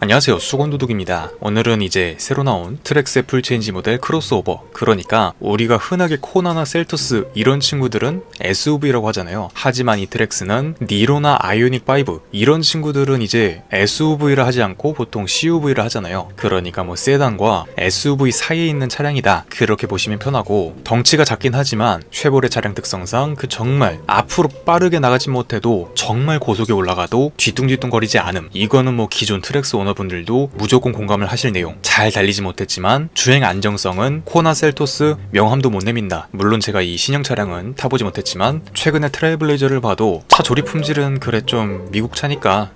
안녕하세요, 수건도둑입니다. 오늘은 이제 새로 나온 트랙스의 풀체인지 모델 크로스오버, 그러니까 우리가 흔하게 코나나 셀토스 이런 친구들은 SUV라고 하잖아요. 하지만 이 트랙스는 니로나 아이오닉5 이런 친구들은 이제 SUV라 하지 않고 보통 CUV라 하잖아요. 그러니까 뭐 세단과 SUV 사이에 있는 차량이다, 그렇게 보시면 편하고, 덩치가 작긴 하지만 쉐보레 차량 특성상 그 정말 앞으로 빠르게 나가지 못해도 정말 고속에 올라가도 뒤뚱뒤뚱 거리지 않음, 이거는 뭐 기존 트랙스 오너분들도 무조건 공감을 하실 내용. 잘 달리지 못했지만 주행 안정성은 코나 셀토스 명함도 못 내민다. 물론 제가 이 신형 차량은 타보지 못했지만 최근에 트레일블레이저를 봐도 차 조립 품질은 그래 좀 미국 차니까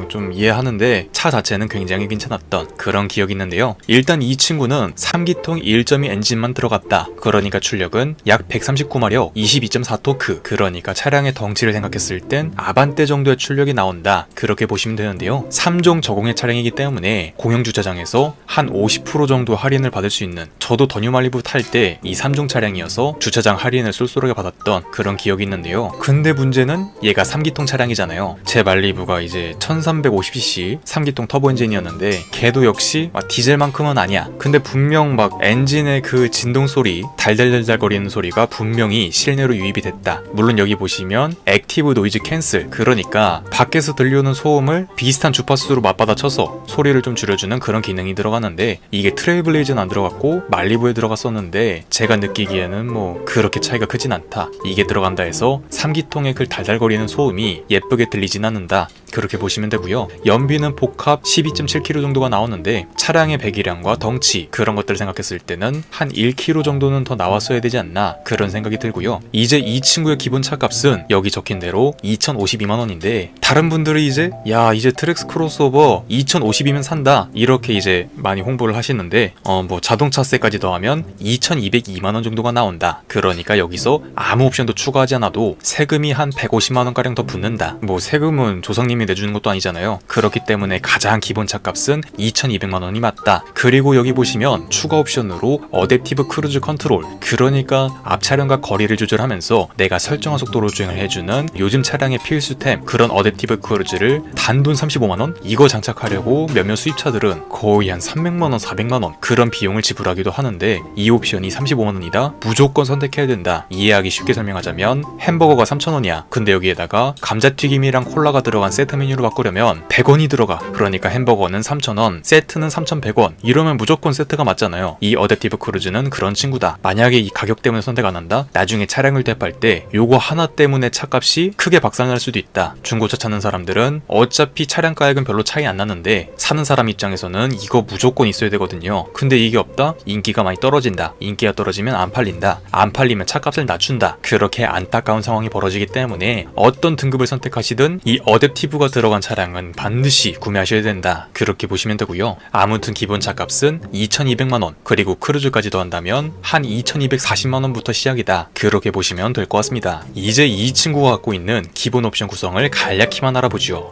좀 이해하는데 차 자체는 굉장히 괜찮았던 그런 기억이 있는데요. 일단 이 친구는 3기통 1.2 엔진만 들어갔다. 그러니까 출력은 약 139마력 22.4토크, 그러니까 차량의 덩치를 생각했을 땐 아반떼 정도의 출력이 나온다, 그렇게 보시면 되는데요. 3종 저공해 차량이기 때문에 공영 주차장에서 한 50% 정도 할인을 받을 수 있는, 저도 더뉴 말리부 탈 때 이 3종 차량이어서 주차장 할인을 쏠쏠하게 받았던 그런 기억이 있는데요. 근데 문제는 얘가 3기통 차량이잖아요. 제 말리부가 이제 1350cc 3기통 터보 엔진이었는데 걔도 역시 막 디젤만큼은 아니야. 근데 분명 막 엔진의 그 진동 소리, 달달달달 거리는 소리가 분명히 실내로 유입이 됐다. 물론 여기 보시면 액티브 노이즈 캔슬, 그러니까 밖에서 들려오는 소음을 비슷한 주파수로 맞받아 쳐서 소리를 좀 줄여주는 그런 기능이 들어가는데, 이게 트레일블레이저는 안 들어갔고 말리부에 들어갔었는데 제가 느끼기에는 뭐 그렇게 차이가 크진 않다. 이게 들어간다 해서 3기통의 그 달달거리는 소음이 예쁘게 들리진 않는다, 그렇게 보시면 되고요. 연비는 복합 12.7km 정도가 나오는데 차량의 배기량과 덩치 그런 것들 생각했을 때는 한 1km 정도는 더 나왔어야 되지 않나, 그런 생각이 들고요. 이제 이 친구의 기본 차값은 여기 적힌 대로 2,052만원인데 다른 분들이 이제 이제 트랙스 크로스오버 2,052면 산다, 이렇게 이제 많이 홍보를 하시는데 뭐 자동차세까지 더하면 2,202만원 정도가 나온다. 그러니까 여기서 아무 옵션도 추가하지 않아도 세금이 한 150만원가량 더 붙는다. 뭐 세금은 조상님이 내주는 것도 아니잖아요. 그렇기 때문에 가장 기본 차값은 2,200만원이 맞다. 그리고 여기 보시면 추가 옵션으로 어댑티브 크루즈 컨트롤, 그러니까 앞 차량과 거리를 조절하면서 내가 설정한 속도로 주행을 해주는 요즘 차량의 필수템, 그런 어댑티브 크루즈를 단돈 35만원? 이거 장착하려고 몇몇 수입차들은 거의 한 300만원, 400만원 그런 비용을 지불하기도 하는데, 이 옵션이 35만원이다? 무조건 선택해야 된다. 이해하기 쉽게 설명하자면 햄버거가 3,000원이야. 근데 여기에다가 감자튀김이랑 콜라가 들어간 세트 메뉴로 바꾸려면 100원이 들어가. 그러니까 햄버거는 3,000원, 세트는 3,100원. 이러면 무조건 세트가 맞잖아요. 이 어댑티브 크루즈는 그런 친구다. 만약에 이 가격 때문에 선택 안 한다? 나중에 차량을 대입할 때 요거 하나 때문에 차값이 크게 박살날 수도 있다. 중고차 찾는 사람들은 어차피 차량 가액은 별로 차이 안 나는데 사는 사람 입장에서는 이거 무조건 있어야 되거든요. 근데 이게 없다? 인기가 많이 떨어진다. 인기가 떨어지면 안 팔린다. 안 팔리면 차값을 낮춘다. 그렇게 안타까운 상황이 벌어지기 때문에 어떤 등급을 선택하시든 이 어댑티브가 들어간 차량은 반드시 구매하셔야 된다, 그렇게 보시면 되고요. 아무튼 기본 차값은 2,200만원, 그리고 크루즈까지 더한다면 한 2,240만원부터 시작이다, 그렇게 보시면 될 것 같습니다. 이제 이 친구가 갖고 있는 기본 옵션 구성을 간략히만 알아보죠.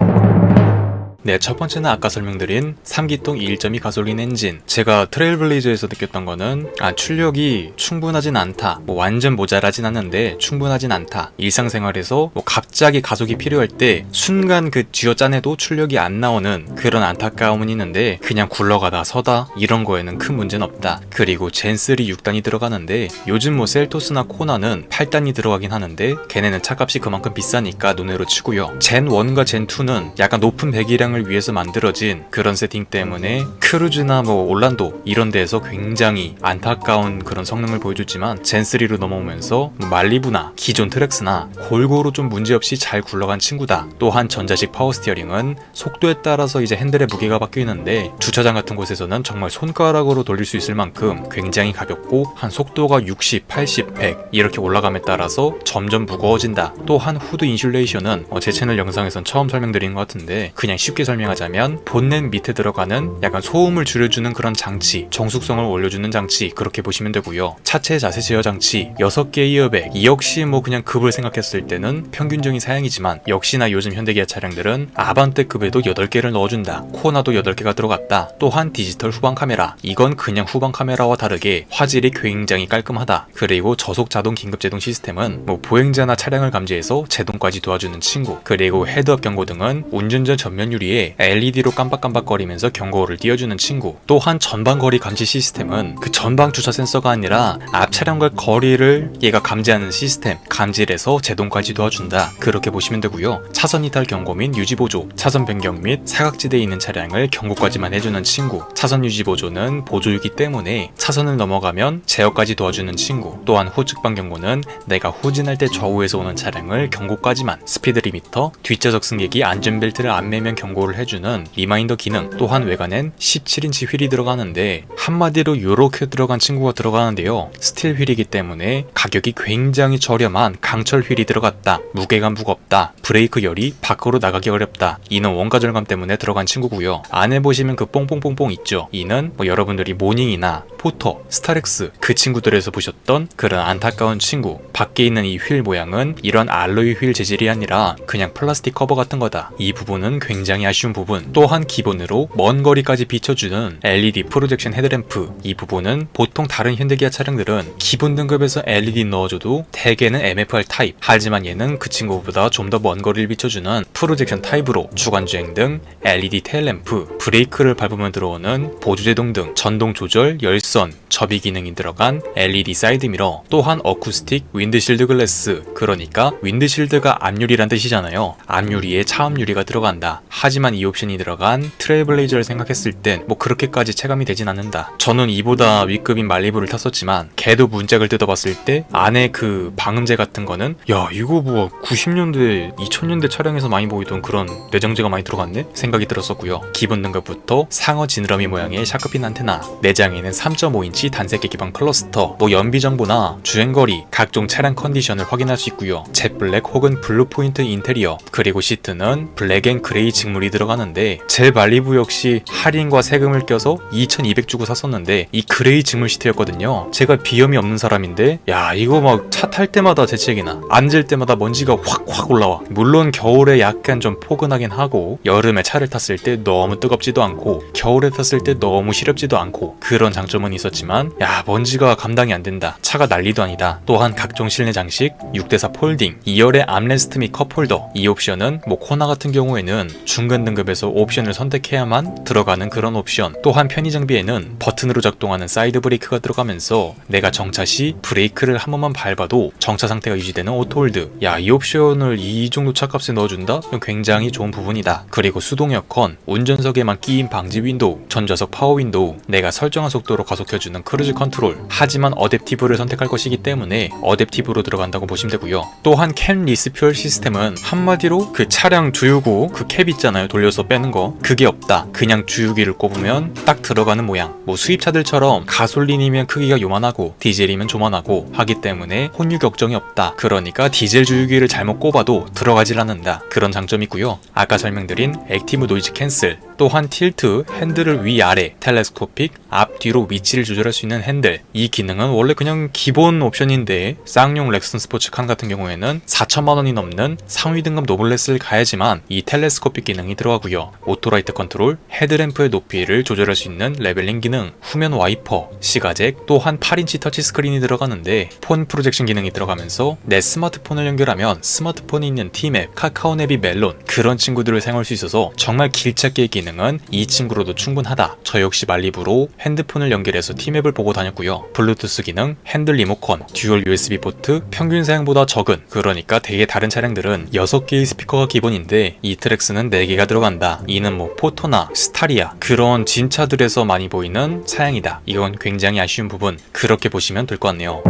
네, 첫 번째는 아까 설명드린 3기통 1.2 가솔린 엔진. 제가 트레일블레이저에서 느꼈던 거는 출력이 충분하진 않다, 뭐 완전 모자라진 않는데 충분하진 않다. 일상생활에서 뭐 갑자기 가속이 필요할 때 순간 그 쥐어짜내도 출력이 안 나오는 그런 안타까움은 있는데, 그냥 굴러가다 서다 이런 거에는 큰 문제는 없다. 그리고 젠3 6단이 들어가는데 요즘 뭐 셀토스나 코나는 8단이 들어가긴 하는데 걔네는 차값이 그만큼 비싸니까 논외로 치고요. 젠1과 젠2는 약간 높은 배기량을 위해서 만들어진 그런 세팅 때문에 크루즈나 뭐 올란도 이런 데에서 굉장히 안타까운 그런 성능을 보여줬지만 젠3로 넘어오면서 말리부나 기존 트랙스나 골고루 좀 문제없이 잘 굴러간 친구다. 또한 전자식 파워 스티어링은 속도에 따라서 이제 핸들의 무게가 바뀌는데 주차장 같은 곳에서는 정말 손가락으로 돌릴 수 있을 만큼 굉장히 가볍고, 한 속도가 60, 80, 100 이렇게 올라감에 따라서 점점 무거워진다. 또한 후드 인슐레이션은 제 채널 영상에선 처음 설명드린 것 같은데, 그냥 쉽게 설명하자면 본넷 밑에 들어가는 약간 소음을 줄여주는 그런 장치, 정숙성을 올려주는 장치, 그렇게 보시면 되고요. 차체 자세 제어 장치, 6개 이어백, 이 역시 뭐 그냥 급을 생각했을 때는 평균적인 사양이지만 역시나 요즘 현대기아 차량들은 아반떼급에도 8개를 넣어준다. 코나도 8개가 들어갔다. 또한 디지털 후방 카메라, 이건 그냥 후방 카메라와 다르게 화질이 굉장히 깔끔하다. 그리고 저속 자동 긴급 제동 시스템은 뭐 보행자나 차량을 감지해서 제동까지 도와주는 친구, 그리고 헤드업 경고등은 운전자 전면 유리 위에 LED로 깜빡깜빡거리면서 경고를 띄워주는 친구. 또한 전방 거리 감지 시스템은 그 전방 주차 센서가 아니라 앞 차량과 거리를 얘가 감지하는 시스템, 감지를 해서 제동까지 도와준다. 그렇게 보시면 되고요. 차선 이탈 경고 및 유지 보조, 차선 변경 및 사각지대에 있는 차량을 경고까지만 해주는 친구. 차선 유지 보조는 보조이기 때문에 차선을 넘어가면 제어까지 도와주는 친구. 또한 후측방 경고는 내가 후진할 때 좌우에서 오는 차량을 경고까지만, 스피드 리미터, 뒷좌석 승객이 안전벨트를 안 매면 경고를 해주는 리마인더 기능. 또한 외관엔 17인치 휠이 들어가는데 한마디로 이렇게 들어간 친구가 들어가는데요. 스틸 휠이기 때문에 가격이 굉장히 저렴한 강철 휠이 들어갔다. 무게가 무겁다. 브레이크 열이 밖으로 나가기 어렵다. 이는 원가 절감 때문에 들어간 친구고요. 안에 보시면 그 뽕뽕뽕뽕 있죠. 이는 여러분들이 모닝이나 포터, 스타렉스 그 친구들에서 보셨던 그런 안타까운 친구. 밖에 있는 이 휠 모양은 이런 알로이 휠 재질이 아니라 그냥 플라스틱 커버 같은 거다. 이 부분은 굉장히 아쉬운 부분. 또한 기본으로 먼 거리까지 비춰주는 LED 프로젝션 헤드램프. 이 부분은 보통 다른 현대기아 차량들은 기본 등급에서 LED 넣어줘도 대개는 MFR 타입. 하지만 얘는 그 친구보다 좀 더 먼 거리를 비춰주는 프로젝션 타입으로 주간주행 등 LED 테일램프, 브레이크를 밟으면 들어오는 보조제동 등 전동 조절, 열선, 접이 기능이 들어간 LED 사이드미러. 또한 어쿠스틱 윈드실드 글래스. 그러니까 윈드실드가 앞유리란 뜻이잖아요. 앞유리에 차앞유리가 들어간다. 하지만 이 옵션이 들어간 트레일블레이저를 생각했을 땐 뭐 그렇게까지 체감이 되진 않는다. 저는 이보다 윗급인 말리부를 탔었지만 걔도 문짝을 뜯어봤을 때 안에 그 방음제 같은 거는 야 이거 뭐 90년대 2000년대 차량에서 많이 보이던 그런 내장재가 많이 들어갔네? 생각이 들었었고요. 기본 등급부터 상어 지느러미 모양의 샤크핀 안테나, 내장에는 3.5인치 단색계 기반 클러스터, 뭐 연비 정보나 주행거리, 각종 차량 컨디션을 확인할 수 있고요. 잿블랙 혹은 블루 포인트 인테리어, 그리고 시트는 블랙 앤 그레이 직물이 들어가는데 제 말리부 역시 할인과 세금을 껴서 2200 주고 샀었는데 이 그레이 직물 시트였거든요. 제가 비염이 없는 사람인데 야 이거 막 차 탈 때마다 재채기나 앉을 때마다 먼지가 확 올라와. 물론 겨울에 약간 좀 포근하긴 하고 여름에 차를 탔을 때 너무 뜨겁지도 않고 겨울에 탔을 때 너무 시렵지도 않고 그런 장점은 있었지만 야 먼지가 감당이 안 된다. 차가 난리도 아니다. 또한 각종 실내 장식, 6대4 폴딩, 2열의 암레스트 및 컵홀더. 이 옵션은 뭐 코나 같은 경우에는 중간 등급에서 옵션을 선택해야만 들어가는 그런 옵션. 또한 편의 장비에는 버튼으로 작동하는 사이드 브레이크가 들어가면서 내가 정차 시 브레이크를 한 번만 밟아도 정차 상태가 유지되는 오토홀드. 야 이 옵션을 이 정도 차값에 넣어준다? 이건 굉장히 좋은 부분이다. 그리고 수동 에어컨, 운전석에만 끼인 방지 윈도우, 전좌석 파워 윈도우, 내가 설정한 속도로 가속해주는 크루즈 컨트롤. 하지만 어댑티브를 선택할 것이기 때문에 어댑티브로 들어간다고 보시면 되고요. 또한 캔 리스퓨얼 시스템은 한마디로 그 차량 주유구 그 캡 있잖아요. 돌려서 빼는 거. 그게 없다. 그냥 주유기를 꼽으면 딱 들어가는 모양. 뭐 수입차들처럼 가솔린이면 크기가 요만하고 디젤이면 조만하고 하기 때문에 혼유 걱정이 없다. 그러니까 디젤 주유기를 잘못 꼽아도 들어가질 않는다. 그런 장점이 있고요. 아까 설명드린 액티브 노이즈 캔슬, 또한 틸트, 핸들을 위아래, 텔레스코픽, 앞뒤로 위치를 조절할 수 있는 핸들. 이 기능은 원래 그냥 기본 옵션인데 쌍용 렉슨 스포츠칸 같은 경우에는 4천만원이 넘는 상위 등급 노블레스를 가야지만 이 텔레스코픽 기능이 들어가고요. 오토라이트 컨트롤, 헤드램프의 높이를 조절할 수 있는 레벨링 기능, 후면 와이퍼, 시가잭, 또한 8인치 터치스크린이 들어가는데 폰 프로젝션 기능이 들어가면서 내 스마트폰을 연결하면 스마트폰에 있는 T맵, 카카오맵이 멜론 그런 친구들을 사용할 수 있어서 정말 길찾기의 기능은 이 친구로도 충분하다. 저 역시 말리부로 핸드폰을 연결해서 T맵을 보고 다녔고요. 블루투스 기능, 핸들 리모컨, 듀얼 USB 포트, 평균 사양보다 적은. 그러니까 되게 다른 차량들은 6개의 스피커가 기본인데 이 트랙스는 4개가 들어간다. 이는 뭐 포토나 스타리아 그런 진차들에서 많이 보이는 사양이다. 이건 굉장히 아쉬운 부분. 그렇게 보시면 될 것 같네요.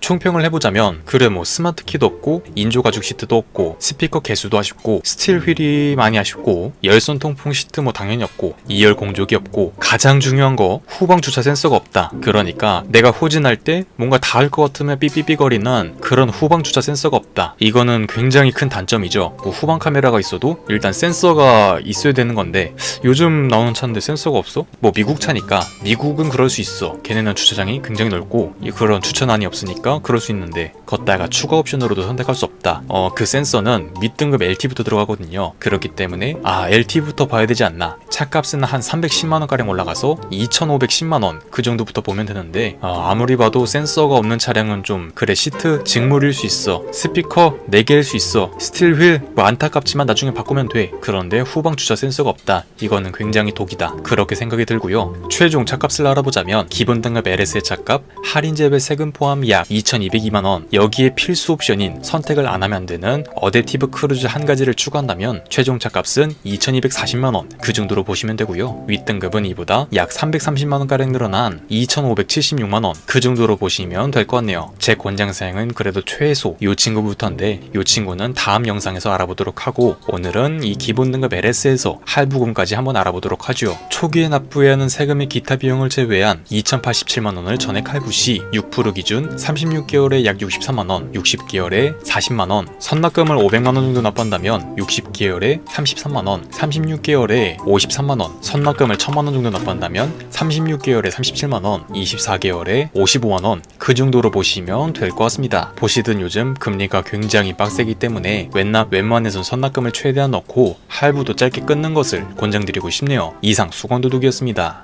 총평을 해보자면 그래 뭐 스마트키도 없고 인조 가죽 시트도 없고 스피커 개수도 아쉽고 스틸 휠이 많이 아쉽고 열선 통풍 시트 뭐 당연히 없고 2열 공조기 없고 가장 중요한 거 후방 주차 센서가 없다. 그러니까 내가 후진할 때 뭔가 닿을 것 같으면 삐삐삐거리는 그런 후방 주차 센서가 없다. 이거는 굉장히 큰 단점이죠. 뭐 후방 카메라가 있어도 일단 센서가 있어야 되는 건데 요즘 나오는 차인데 센서가 없어? 뭐 미국 차니까 미국은 그럴 수 있어. 걔네는 주차장이 굉장히 넓고 그런 주차난이 없으니까 있으니까 그럴 수 있는데, 걷다가 추가 옵션으로도 선택할 수 없다. 그 센서는 밑등급 LT부터 들어가거든요. 그렇기 때문에 LT부터 봐야 되지 않나. 차값은 한 310만원가량 올라가서 2510만원 그 정도부터 보면 되는데, 아무리 봐도 센서가 없는 차량은 좀 그래, 시트 직물일 수 있어, 스피커 4개일 수 있어, 스틸 휠 뭐 안타깝지만 나중에 바꾸면 돼. 그런데 후방 주차 센서가 없다. 이거는 굉장히 독이다. 그렇게 생각이 들고요. 최종 차값을 알아보자면 기본 등급 LS의 차값 할인 제외 세금 포함 약 2202만원, 여기에 필수 옵션인 선택을 안 하면 안 되는 어댑티브 크루즈 한 가지를 추가한다면 최종 차값은 2240만원 그 정도로 보시면 되고요. 윗등급은 이보다 약 330만원가량 늘어난 2576만원 그 정도로 보시면 될 것 같네요. 제 권장사양은 그래도 최소 요 친구부터인데, 요 친구는 다음 영상에서 알아보도록 하고, 오늘은 이 기본 등급 LS에서 할부금까지 한번 알아보도록 하죠. 초기에 납부해야 하는 세금의 기타 비용을 제외한 2087만원을 전액 할부 시 6% 기준 36개월에 약 63만원, 60개월에 40만원, 선납금을 500만원 정도 납부한다면 60개월에 33만원, 36개월에 53만원, 선납금을 1000만원 정도 납부한다면 36개월에 37만원, 24개월에 55만원 그 정도로 보시면 될 것 같습니다. 보시든 요즘 금리가 굉장히 빡세기 때문에 웬만해선 선납금을 최대한 넣고 할부도 짧게 끊는 것을 권장드리고 싶네요. 이상 수건도둑이었습니다.